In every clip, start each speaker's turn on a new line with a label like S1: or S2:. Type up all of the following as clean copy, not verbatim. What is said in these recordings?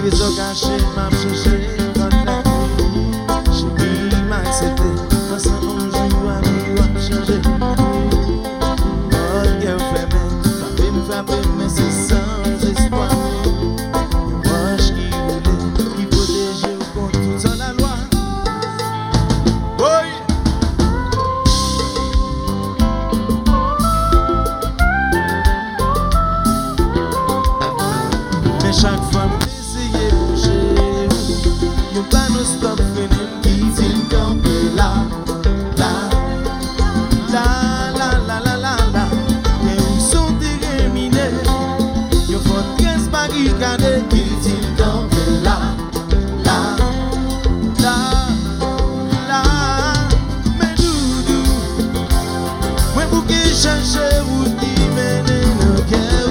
S1: trésor caché, m'a cherché dans la nuit. Chérie m'a accepté, moi sans un jour à nous a changé. Mon cœur fermé, frappé, mais c'est sans espoir. Une roche qui roulait, qui protégeait contre toute la loi. Oui. Mais chaque fois m'essayer de bouger, mon pas non stop venir qui dit camper là, là, là, là, là, là, là, là. Et où sont terminés, yo faut 13 barricades qui dit camper là, là, là, là. Mais doudou, moi pour que chercher où t'y mener le cœur.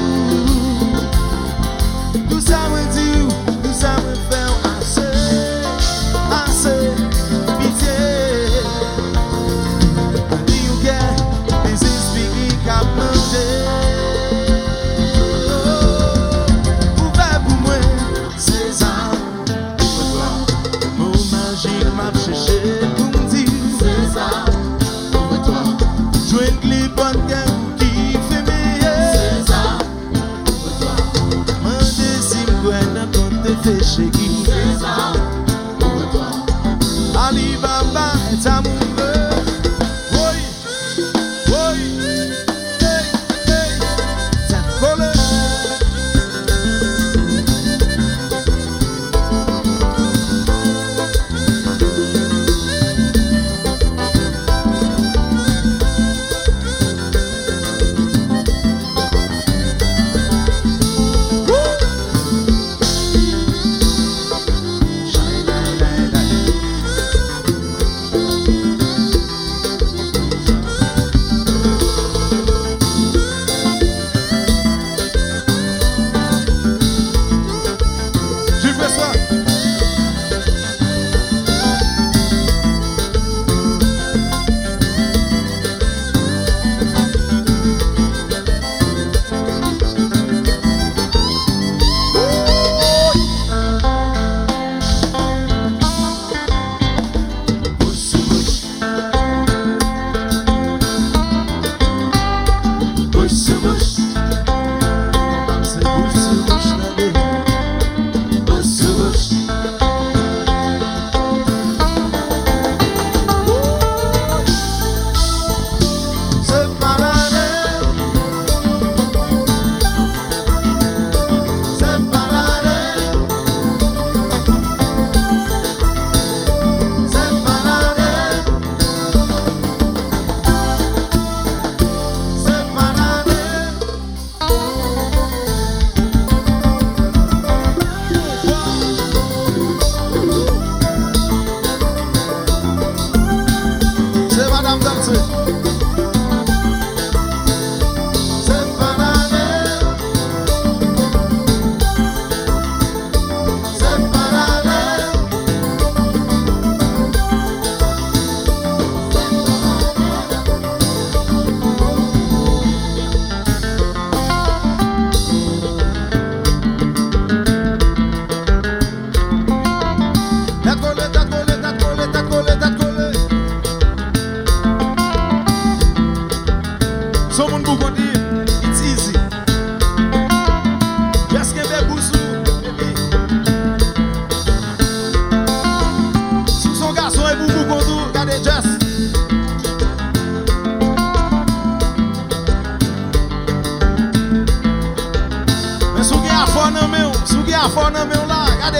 S1: Tout ça me dit, tout ça me fait assez, assez, pitié. Dis ou qu'est, des esprits qui a mangé. Ouvert pour moi, c'est ça. Pour toi, le mot magique m'a cherché pour me dire, c'est ça. Pour toi, jouer une clip bonne qui fait meilleur. C'est ça. Chérie, c'est ça pour toi. Alibaba est amoureux. Oui, oui, hey, hey, ça colle.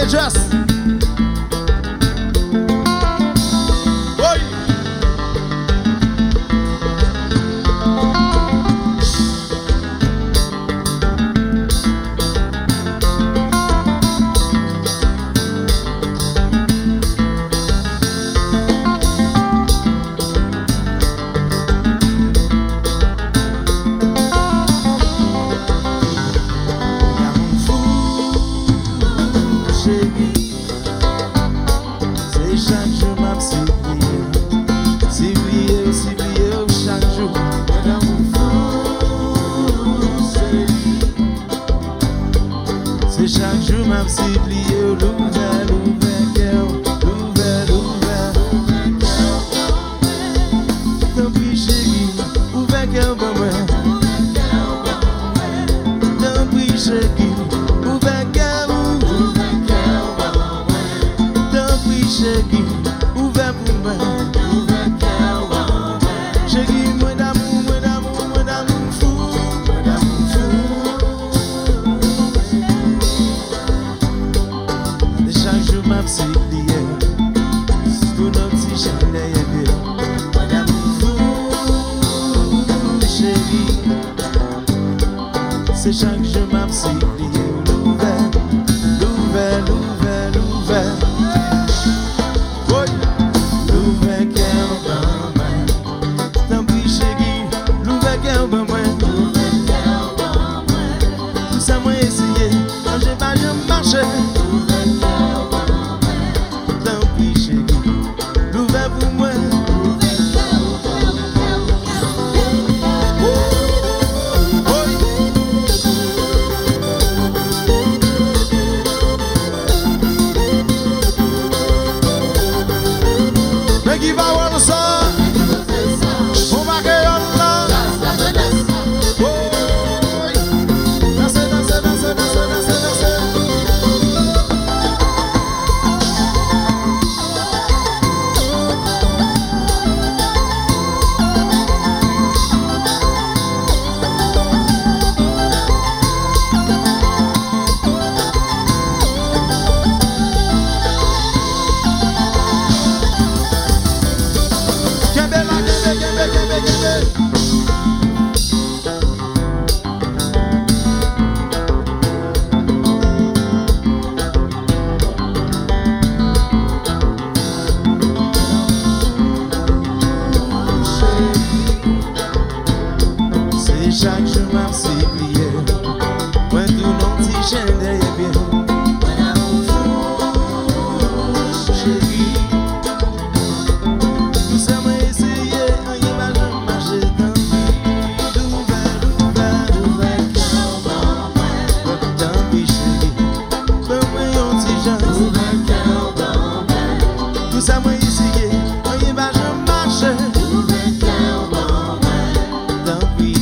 S1: Just chérie. C'est chaque jour m'a plié l'ouvert, l'ouvert cœur, l'ouvert, l'ouvert. Tant pis chérie, ouvert cœur pour moi. Tant pis chérie, ouvert cœur, tant pis chérie, ouvert pour moi. Chérie, moi d'amour, moi d'amour, moi d'amour fou, moi d'amour fou. Chaque jour m'a plié, tout nos petits chants derrière. Madame fou, chérie, c'est chaque jour m'a plié. L'ouvert, l'ouvert, l'ouvert, l'ouvert. L'ouvert cœur pour moi. Tant pis chérie, l'ouvert cœur pour moi. Tout ça moi essayé, quand j'ai pas je marchais. Qui va voir le sang, on va créer là. Danser, danser, danser, danser, danser, danser. Chaque jour m'a plié, moi tout mon petit chien derrière bien. Madame fou, chérie, tout ça m'a essayé, rien m'a jamais marché tant pis. L'ouvert, l'ouvert, l'ouvert cœur pour moi. Tant pis chérie, pour moi un petit chien. L'ouvert cœur pour moi. Tout ça m'a essayé, rien m'a jamais marché. L'ouvert cœur pour moi. Tant pis.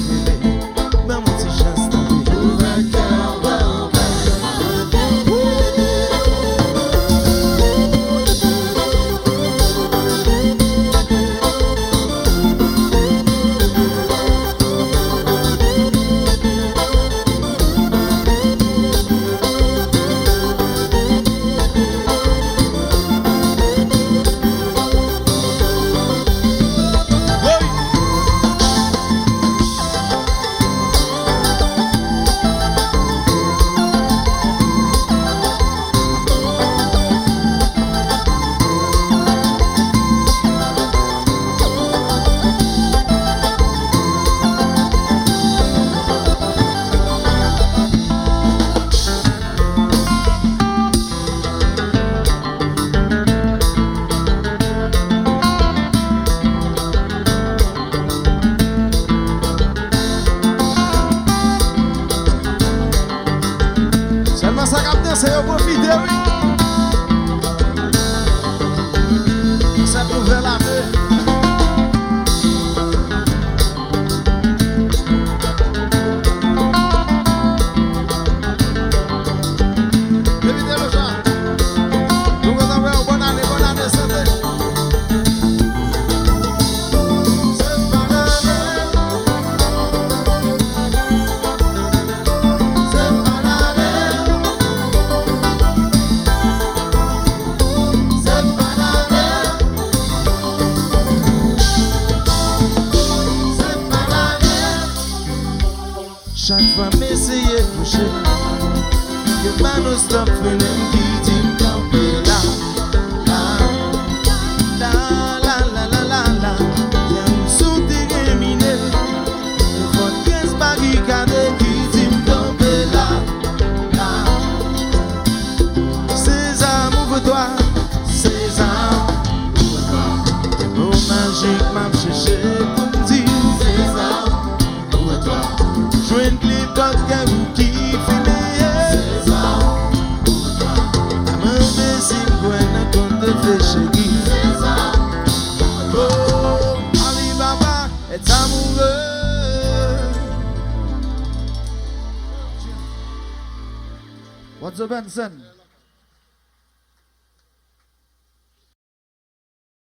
S1: Ça capte, c'est au profiter, oui. Ça peut faire la paix. Évitez le chat. Nous vous envoyons bonne année, santé. Chaque fois m'essayer de coucher, que pas nous stop venir qui dit camper là. La la la la la la, bien nous sont terminés. Nous faut 15 barricades qui dit camper là. César, ouvre-toi, César, ouvre-toi. Les mots magiques m'a cherché pour me dire César, ouvre-toi. Jouer une clip d'autres qui finit. César.
S2: Lorenzo Benson.